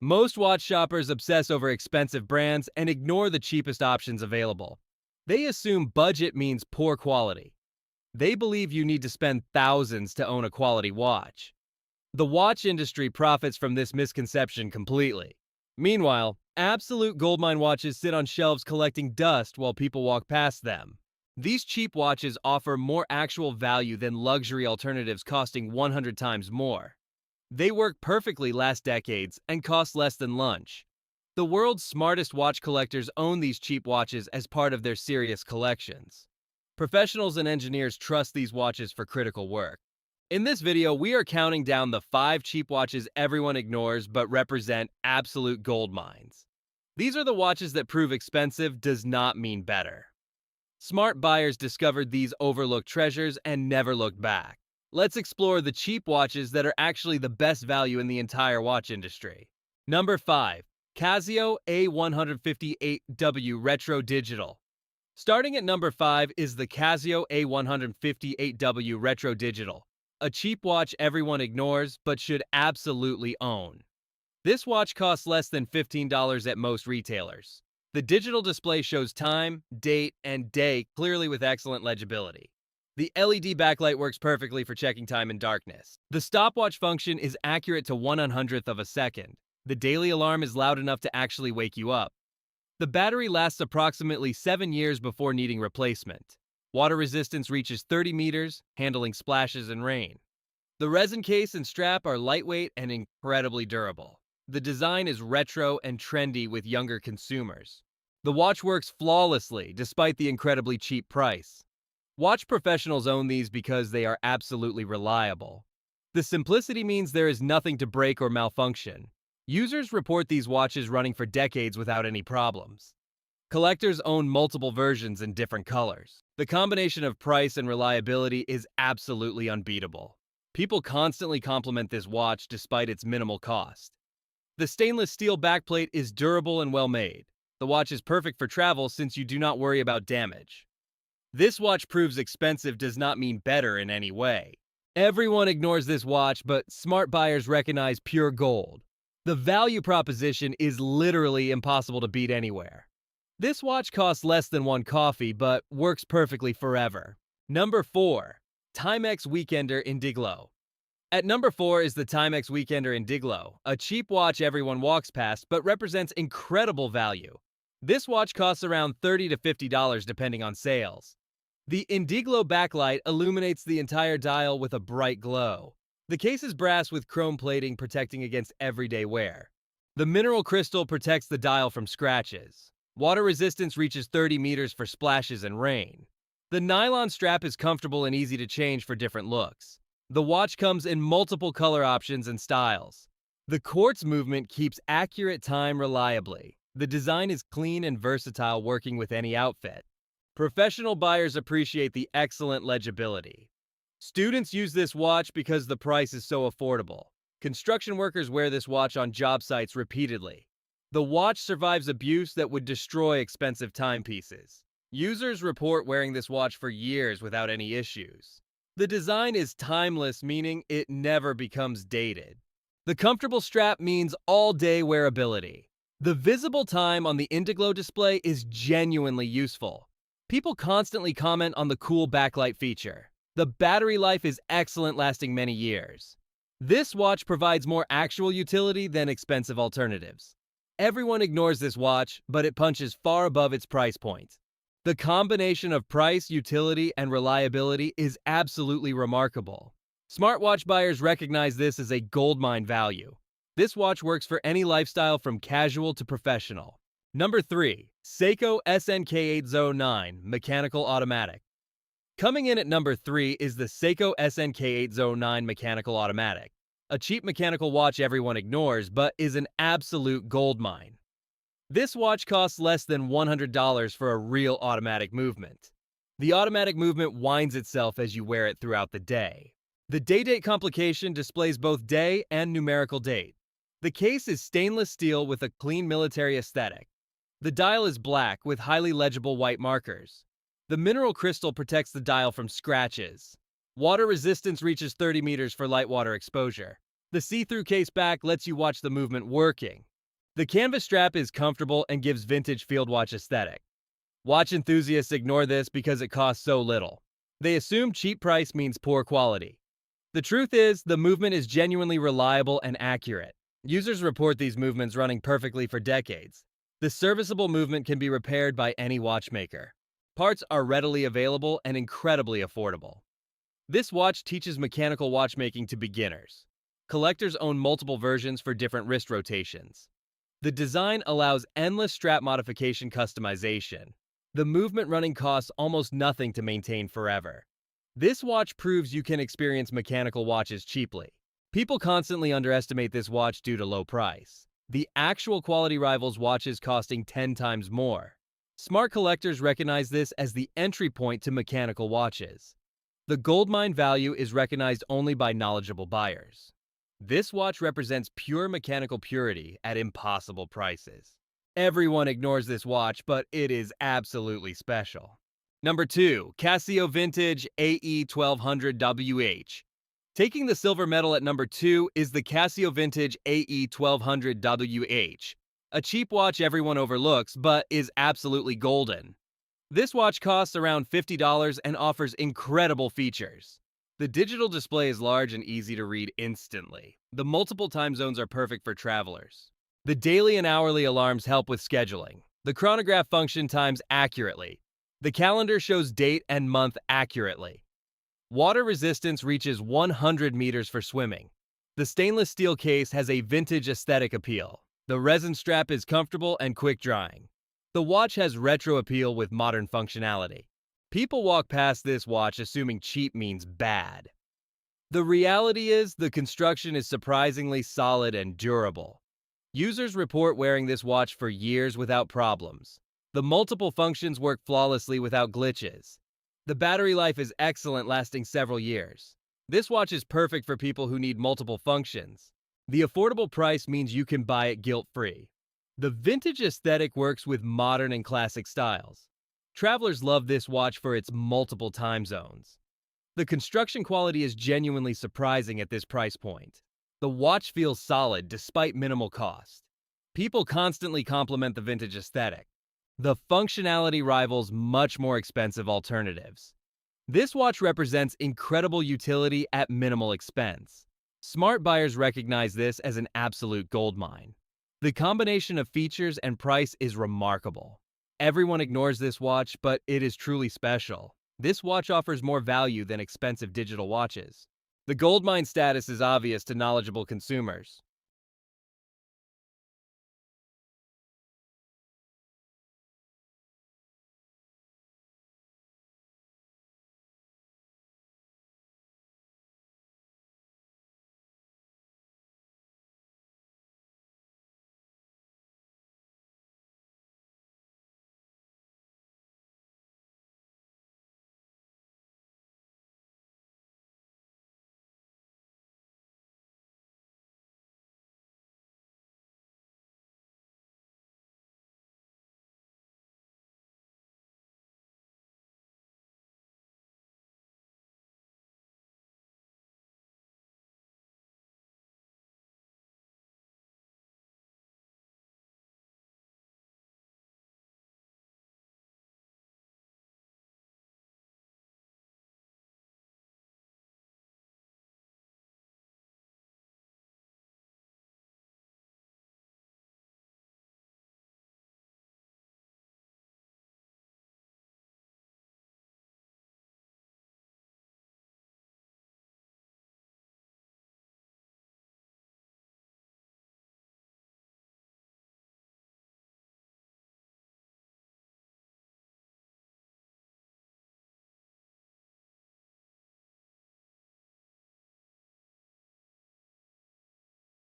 Most watch shoppers obsess over expensive brands and ignore the cheapest options available. They assume budget means poor quality. They believe you need to spend thousands to own a quality watch. The watch industry profits from this misconception completely. Meanwhile, absolute goldmine watches sit on shelves collecting dust while people walk past them. These cheap watches offer more actual value than luxury alternatives costing 100 times more. They work perfectly, last decades, and cost less than lunch. The world's smartest watch collectors own these cheap watches as part of their serious collections. Professionals and engineers trust these watches for critical work. In this video, we are counting down the 5 cheap watches everyone ignores but represent absolute gold mines. These are the watches that prove expensive does not mean better. Smart buyers discovered these overlooked treasures and never looked back. Let's explore the cheap watches that are actually the best value in the entire watch industry. Number 5. Casio A158W Retro Digital. Starting at number 5 is the Casio A158W Retro Digital, a cheap watch everyone ignores but should absolutely own. This watch costs less than $15 at most retailers. The digital display shows time, date, and day clearly with excellent legibility. The LED backlight works perfectly for checking time in darkness. The stopwatch function is accurate to 1/100th of a second. The daily alarm is loud enough to actually wake you up. The battery lasts approximately 7 years before needing replacement. Water resistance reaches 30 meters, handling splashes and rain. The resin case and strap are lightweight and incredibly durable. The design is retro and trendy with younger consumers. The watch works flawlessly despite the incredibly cheap price. Watch professionals own these because they are absolutely reliable. The simplicity means there is nothing to break or malfunction. Users report these watches running for decades without any problems. Collectors own multiple versions in different colors. The combination of price and reliability is absolutely unbeatable. People constantly compliment this watch despite its minimal cost. The stainless steel backplate is durable and well made. The watch is perfect for travel since you do not worry about damage. This watch proves expensive does not mean better in any way. Everyone ignores this watch, but smart buyers recognize pure gold. The value proposition is literally impossible to beat anywhere. This watch costs less than one coffee, but works perfectly forever. Number 4. Timex Weekender Indiglo. At number 4 is the Timex Weekender Indiglo, a cheap watch everyone walks past but represents incredible value. This watch costs around $30 to $50 depending on sales. The Indiglo backlight illuminates the entire dial with a bright glow. The case is brass with chrome plating protecting against everyday wear. The mineral crystal protects the dial from scratches. Water resistance reaches 30 meters for splashes and rain. The nylon strap is comfortable and easy to change for different looks. The watch comes in multiple color options and styles. The quartz movement keeps accurate time reliably. The design is clean and versatile, working with any outfit. Professional buyers appreciate the excellent legibility. Students use this watch because the price is so affordable. Construction workers wear this watch on job sites repeatedly. The watch survives abuse that would destroy expensive timepieces. Users report wearing this watch for years without any issues. The design is timeless, meaning it never becomes dated. The comfortable strap means all-day wearability. The visible time on the Indiglo display is genuinely useful. People constantly comment on the cool backlight feature. The battery life is excellent, lasting many years. This watch provides more actual utility than expensive alternatives. Everyone ignores this watch, but it punches far above its price point. The combination of price, utility, and reliability is absolutely remarkable. Smartwatch buyers recognize this as a goldmine value. This watch works for any lifestyle from casual to professional. Number 3. Seiko SNK809 Mechanical Automatic. Coming in at number 3 is the Seiko SNK809 Mechanical Automatic, a cheap mechanical watch everyone ignores but is an absolute goldmine. This watch costs less than $100 for a real automatic movement. The automatic movement winds itself as you wear it throughout the day. The day-date complication displays both day and numerical date. The case is stainless steel with a clean military aesthetic. The dial is black with highly legible white markers. The mineral crystal protects the dial from scratches. Water resistance reaches 30 meters for light water exposure. The see-through case back lets you watch the movement working. The canvas strap is comfortable and gives vintage field watch aesthetic. Watch enthusiasts ignore this because it costs so little. They assume cheap price means poor quality. The truth is, the movement is genuinely reliable and accurate. Users report these movements running perfectly for decades. The serviceable movement can be repaired by any watchmaker. Parts are readily available and incredibly affordable. This watch teaches mechanical watchmaking to beginners. Collectors own multiple versions for different wrist rotations. The design allows endless strap modification customization. The movement running costs almost nothing to maintain forever. This watch proves you can experience mechanical watches cheaply. People constantly underestimate this watch due to low price. The actual quality rivals watches costing 10 times more. Smart collectors recognize this as the entry point to mechanical watches. The goldmine value is recognized only by knowledgeable buyers. This watch represents pure mechanical purity at impossible prices. Everyone ignores this watch, but it is absolutely special. Number 2. Casio Vintage AE1200WH. Taking the silver medal at number 2 is the Casio Vintage AE1200WH, a cheap watch everyone overlooks, but is absolutely golden. This watch costs around $50 and offers incredible features. The digital display is large and easy to read instantly. The multiple time zones are perfect for travelers. The daily and hourly alarms help with scheduling. The chronograph function times accurately. The calendar shows date and month accurately. Water resistance reaches 100 meters for swimming. The stainless steel case has a vintage aesthetic appeal. The resin strap is comfortable and quick drying. The watch has retro appeal with modern functionality. People walk past this watch assuming cheap means bad. The reality is, the construction is surprisingly solid and durable. Users report wearing this watch for years without problems. The multiple functions work flawlessly without glitches. The battery life is excellent, lasting several years. This watch is perfect for people who need multiple functions. The affordable price means you can buy it guilt-free. The vintage aesthetic works with modern and classic styles. Travelers love this watch for its multiple time zones. The construction quality is genuinely surprising at this price point. The watch feels solid despite minimal cost. People constantly compliment the vintage aesthetic. The functionality rivals much more expensive alternatives. This watch represents incredible utility at minimal expense. Smart buyers recognize this as an absolute goldmine. The combination of features and price is remarkable. Everyone ignores this watch, but it is truly special. This watch offers more value than expensive digital watches. The goldmine status is obvious to knowledgeable consumers.